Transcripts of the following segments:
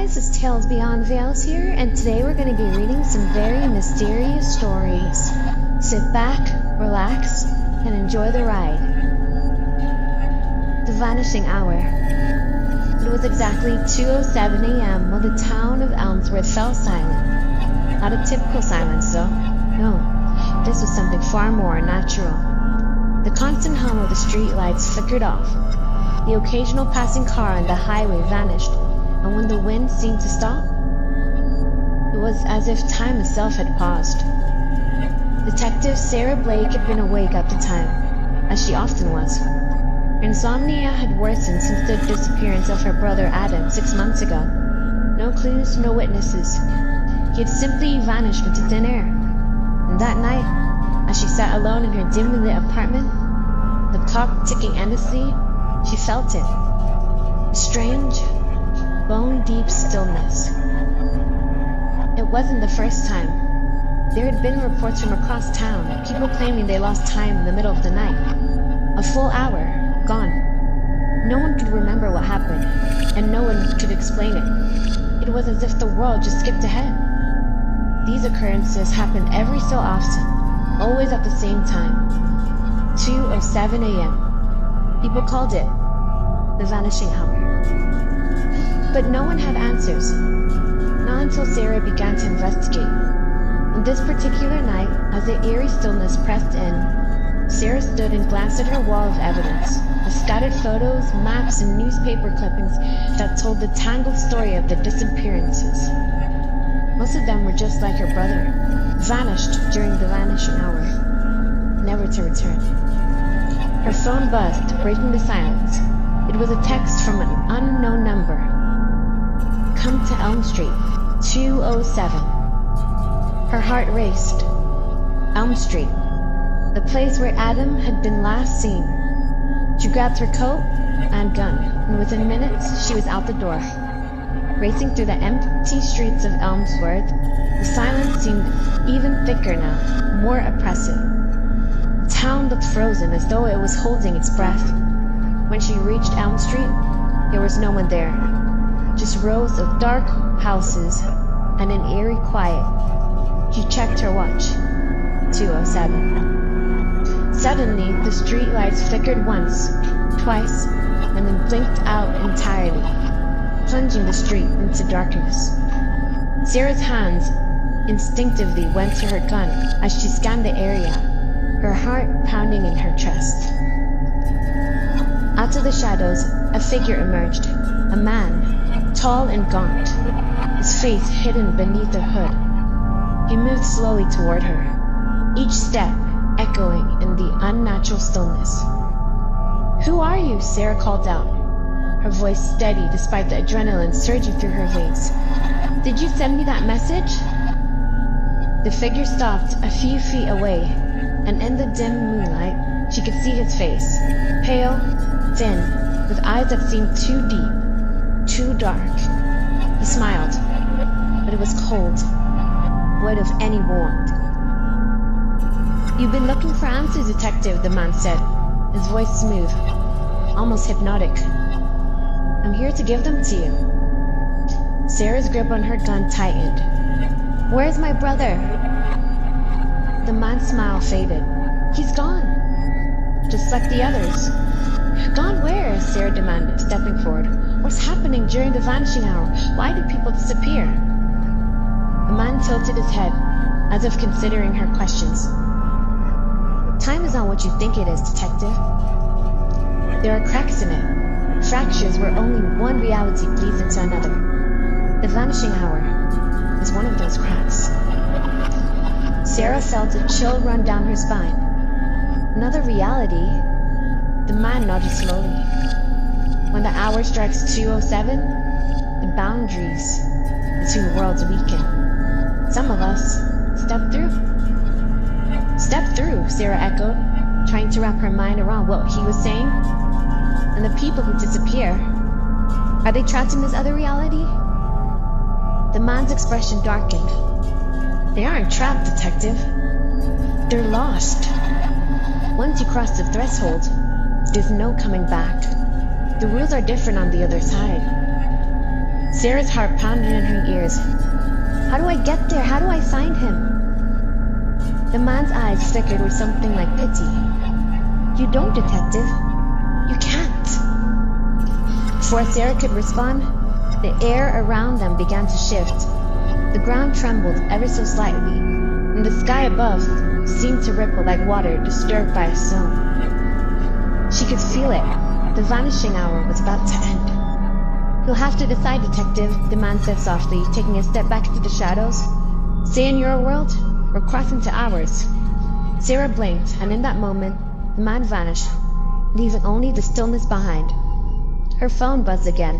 guys, it's Tales Beyond Veils here, and today we're going to be reading some very mysterious stories. Sit back, relax, and enjoy the ride. The Vanishing Hour. It was exactly 2:07 a.m. when the town of Elmsworth fell silent. Not a typical silence, though. No, this was something far more natural. The constant hum of the street lights flickered off. The occasional passing car on the highway vanished, and when the wind seemed to stop, it was as if time itself had paused. Detective Sarah Blake had been awake at the time, as she often was. Her insomnia had worsened since the disappearance of her brother Adam 6 months ago. No clues, no witnesses. He had simply vanished into thin air. And that night, as she sat alone in her dimly lit apartment, the clock ticking endlessly, she felt it. A strange, bone-deep stillness. It wasn't the first time. There had been reports from across town, people claiming they lost time in the middle of the night. A full hour, gone. No one could remember what happened, and no one could explain it. It was as if the world just skipped ahead. These occurrences happened every so often, always at the same time. 2:07 a.m. People called it the Vanishing Hour. But no one had answers, not until Sarah began to investigate. On this particular night, as the eerie stillness pressed in, Sarah stood and glanced at her wall of evidence, the scattered photos, maps, and newspaper clippings that told the tangled story of the disappearances. Most of them were just like her brother, vanished during the vanishing hour, never to return. Her phone buzzed, breaking the silence. It was a text from an unknown number. Come to Elm Street, 2:07. Her heart raced. Elm Street, the place where Adam had been last seen. She grabbed her coat and gun, and within minutes she was out the door. Racing through the empty streets of Elmsworth, the silence seemed even thicker now, more oppressive. The town looked frozen, as though it was holding its breath. When she reached Elm Street, there was no one there. Just rows of dark houses and an eerie quiet. She checked her watch. 2:07. Suddenly, the streetlights flickered once, twice, and then blinked out entirely, plunging the street into darkness. Sarah's hands instinctively went to her gun as she scanned the area, her heart pounding in her chest. Out of the shadows, a figure emerged, a man, tall and gaunt, his face hidden beneath the hood. He moved slowly toward her, each step echoing in the unnatural stillness. "Who are you?" Sarah called out, her voice steady despite the adrenaline surging through her veins. "Did you send me that message?" The figure stopped a few feet away, and in the dim moonlight, she could see his face, pale, thin, with eyes that seemed too deep, too dark. He smiled, but it was cold, void of any warmth. "You've been looking for answers, Detective," the man said, his voice smooth, almost hypnotic. "I'm here to give them to you." Sarah's grip on her gun tightened. "Where's my brother?" The man's smile faded. "He's gone, just like the others." "Gone where?" Sarah demanded, stepping forward. "What's happening during the vanishing hour? Why do people disappear?" The man tilted his head, as if considering her questions. "Time is not what you think it is, Detective. There are cracks in it, fractures where only one reality bleeds into another. The vanishing hour is one of those cracks." Sarah felt a chill run down her spine. "Another reality?" The man nodded slowly. "When the hour strikes 2:07, the boundaries between worlds weaken. Some of us step through." "Step through," Sarah echoed, trying to wrap her mind around what he was saying. "And the people who disappear, are they trapped in this other reality?" The man's expression darkened. "They aren't trapped, Detective. They're lost. Once you cross the threshold, there's no coming back. The rules are different on the other side. Sarah's heart pounded in her ears. How do I get there? How do I find him? The man's eyes flickered with something like pity. You don't, detective. You can't. Before Sarah could respond, the air around them began to shift. The ground trembled ever so slightly, and the sky above seemed to ripple like water disturbed by a storm. She could feel it. The vanishing hour was about to end. You'll have to decide, detective, the man said softly, taking a step back into the shadows. Stay in your world, or cross into ours. Sarah blinked, and in that moment, the man vanished, leaving only the stillness behind. Her phone buzzed again.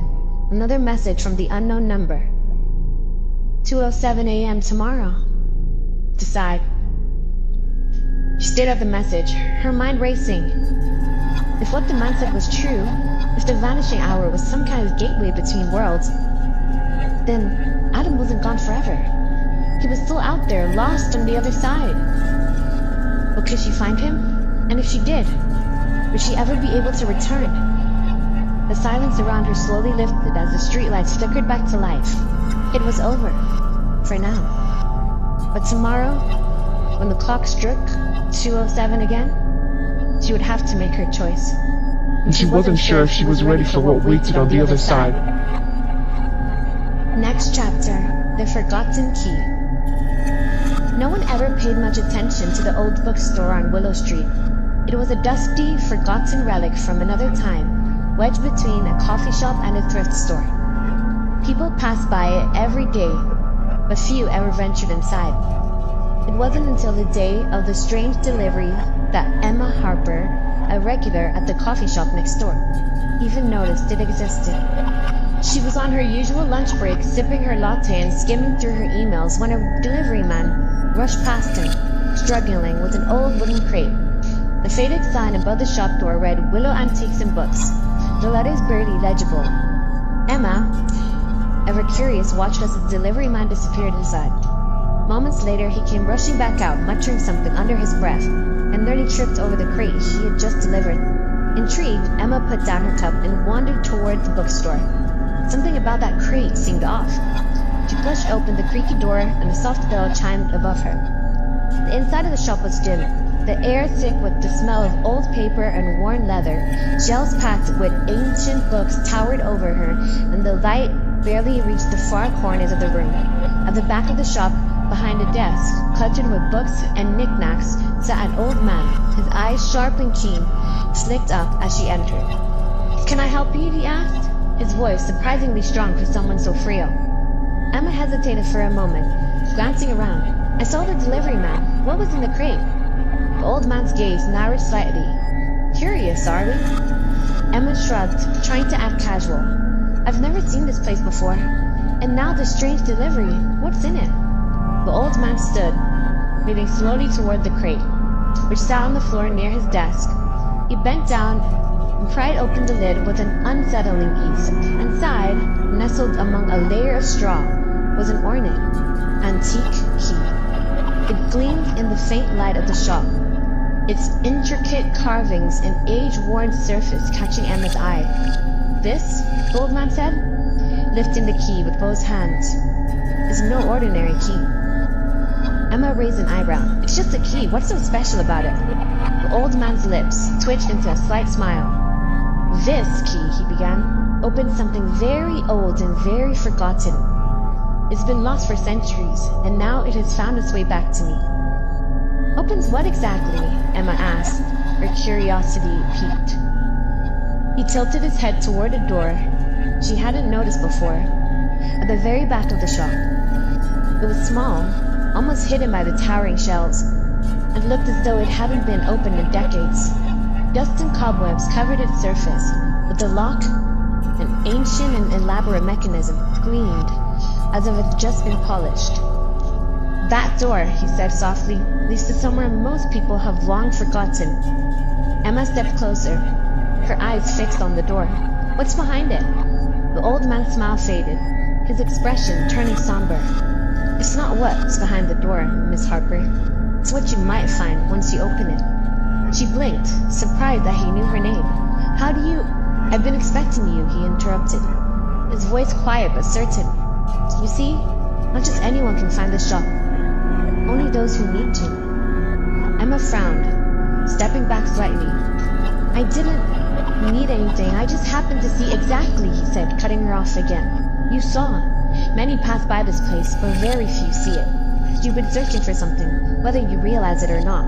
Another message from the unknown number. 2:07 a.m. tomorrow. Decide. She stared at the message, her mind racing. If what the man said was true, if the vanishing hour was some kind of gateway between worlds, then Adam wasn't gone forever. He was still out there, lost on the other side. But could she find him? And if she did, would she ever be able to return? The silence around her slowly lifted as the streetlights flickered back to life. It was over. For now. But tomorrow, when the clock struck 2:07 again, she would have to make her choice. And she wasn't sure if she was ready for what waited on the other side. Next chapter, The Forgotten Key. No one ever paid much attention to the old bookstore on Willow Street. It was a dusty, forgotten relic from another time, wedged between a coffee shop and a thrift store. People passed by it every day, but few ever ventured inside. It wasn't until the day of the strange delivery that Emma Harper, a regular at the coffee shop next door, even noticed it existed. She was on her usual lunch break, sipping her latte and skimming through her emails when a delivery man rushed past him, struggling with an old wooden crate. The faded sign above the shop door read Willow Antiques and Books, the letters barely legible. Emma, ever curious, watched as the delivery man disappeared inside. Moments later, he came rushing back out, muttering something under his breath, and nearly tripped over the crate she had just delivered. Intrigued, Emma put down her cup and wandered toward the bookstore. Something about that crate seemed off. She pushed open the creaky door, and a soft bell chimed above her. The inside of the shop was dim, the air thick with the smell of old paper and worn leather. Shelves packed with ancient books towered over her, and the light barely reached the far corners of the room. At the back of the shop, behind a desk, cluttered with books and knickknacks, sat an old man, his eyes sharp and keen, slicked up as she entered. "Can I help you?" he asked, his voice surprisingly strong for someone so frail. Emma hesitated for a moment, glancing around. "I saw the delivery man. What was in the crate?" The old man's gaze narrowed slightly. "Curious, are we?" Emma shrugged, trying to act casual. "I've never seen this place before. And now this strange delivery. What's in it?" The old man stood, moving slowly toward the crate, which sat on the floor near his desk. He bent down and pried open the lid with an unsettling ease. Inside, nestled among a layer of straw, was an ornate, antique key. It gleamed in the faint light of the shop, its intricate carvings and age-worn surface catching Emma's eye. "This," the old man said, lifting the key with both hands, "is no ordinary key." Emma raised an eyebrow. "It's just a key. What's so special about it?" The old man's lips twitched into a slight smile. "This key," he began, "opens something very old and very forgotten. It's been lost for centuries, and now it has found its way back to me." "Opens what exactly?" Emma asked, her curiosity piqued. He tilted his head toward a door she hadn't noticed before, at the very back of the shop. It was small, almost hidden by the towering shelves, and looked as though it hadn't been opened in decades. Dust and cobwebs covered its surface, but the lock, an ancient and elaborate mechanism, gleamed as if it had just been polished. "That door," he said softly, "leads to somewhere most people have long forgotten." Emma stepped closer, her eyes fixed on the door. "What's behind it?" The old man's smile faded, his expression turning somber. "It's not what's behind the door, Miss Harper. It's what you might find once you open it." She blinked, surprised that he knew her name. "How do you—" "I've been expecting you," he interrupted. his voice quiet but certain. You see, not just anyone can find this shop. Only those who need to. Emma frowned, stepping back slightly. I didn't need anything. I just happened to see exactly, he said, cutting her off again. You saw. Many pass by this place, but very few see it. You've been searching for something, whether you realize it or not.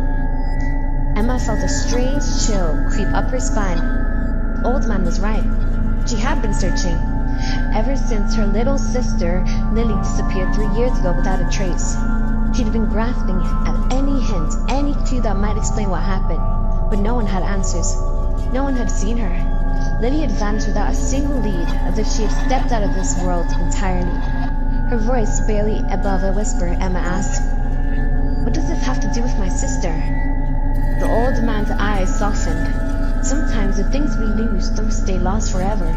Emma felt a strange chill creep up her spine. The old man was right. She had been searching, ever since her little sister, Lily, disappeared 3 years ago without a trace. She'd been grasping at any hint, any clue that might explain what happened, but no one had answers. No one had seen her. Lily had vanished without a single lead, as if she had stepped out of this world entirely. Her voice barely above a whisper, Emma asked, "What does this have to do with my sister?" The old man's eyes softened. Sometimes the things we lose don't stay lost forever.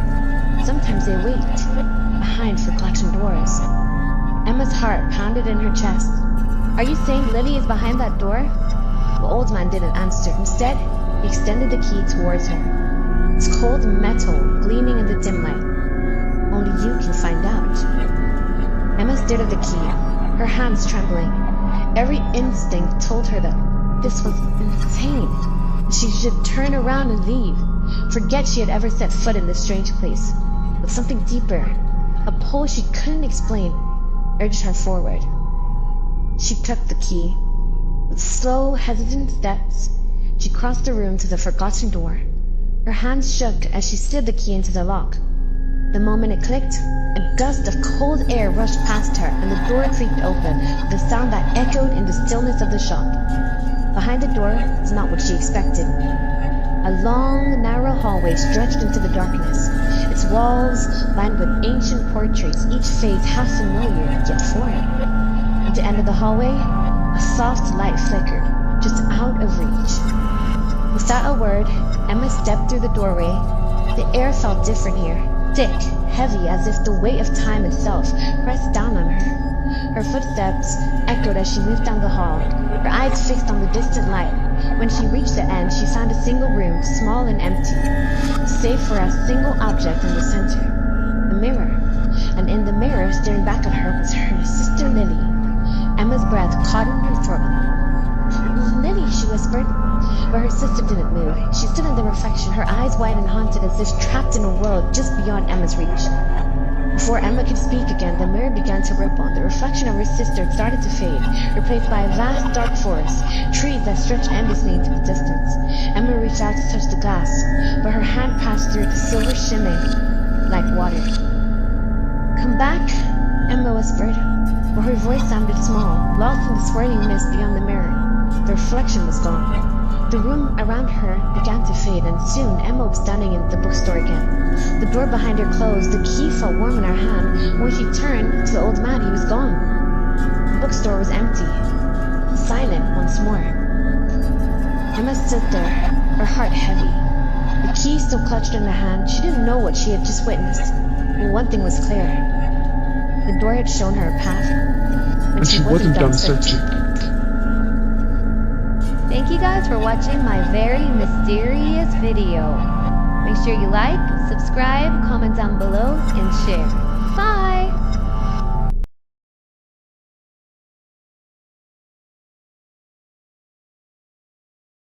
Sometimes they wait, behind forgotten doors. Emma's heart pounded in her chest. Are you saying Lily is behind that door? The old man didn't answer. Instead, he extended the key towards her. It's cold metal, gleaming in the dim light. Only you can find out. Emma stared at the key, her hands trembling. Every instinct told her that this was insane. She should turn around and leave. Forget she had ever set foot in this strange place. But something deeper, a pull she couldn't explain, urged her forward. She took the key. With slow, hesitant steps, she crossed the room to the forgotten door. Her hands shook as she slid the key into the lock. The moment it clicked, a gust of cold air rushed past her, and the door creaked open with a sound that echoed in the stillness of the shop. Behind the door was not what she expected. A long, narrow hallway stretched into the darkness, its walls lined with ancient portraits, each face half familiar yet foreign. At the end of the hallway, a soft light flickered, just out of reach. Without a word, Emma stepped through the doorway. The air felt different here, thick, heavy, as if the weight of time itself pressed down on her. Her footsteps echoed as she moved down the hall, her eyes fixed on the distant light. When she reached the end, she found a single room, small and empty, save for a single object in the center, a mirror. And in the mirror, staring back at her, was her sister Lily. Emma's breath caught in her throat. "Lily," she whispered. But her sister didn't move. She stood in the reflection, her eyes wide and haunted, as if trapped in a world just beyond Emma's reach. Before Emma could speak again, the mirror began to ripple. The reflection of her sister started to fade, replaced by a vast dark forest, trees that stretched endlessly into the distance. Emma reached out to touch the glass, but her hand passed through the silver shimmering like water. "Come back," Emma whispered, but her voice sounded small, lost in the swirling mist beyond the mirror. The reflection was gone. The room around her began to fade, and soon Emma was standing in the bookstore again. The door behind her closed, the key felt warm in her hand. When she turned to the old man, he was gone. The bookstore was empty, silent once more. Emma stood there, her heart heavy. The key still clutched in her hand. She didn't know what she had just witnessed, but one thing was clear. The door had shown her a path, And she wasn't done searching. Thank you guys for watching my very mysterious video. Make sure you like, subscribe, comment down below, and share. Bye!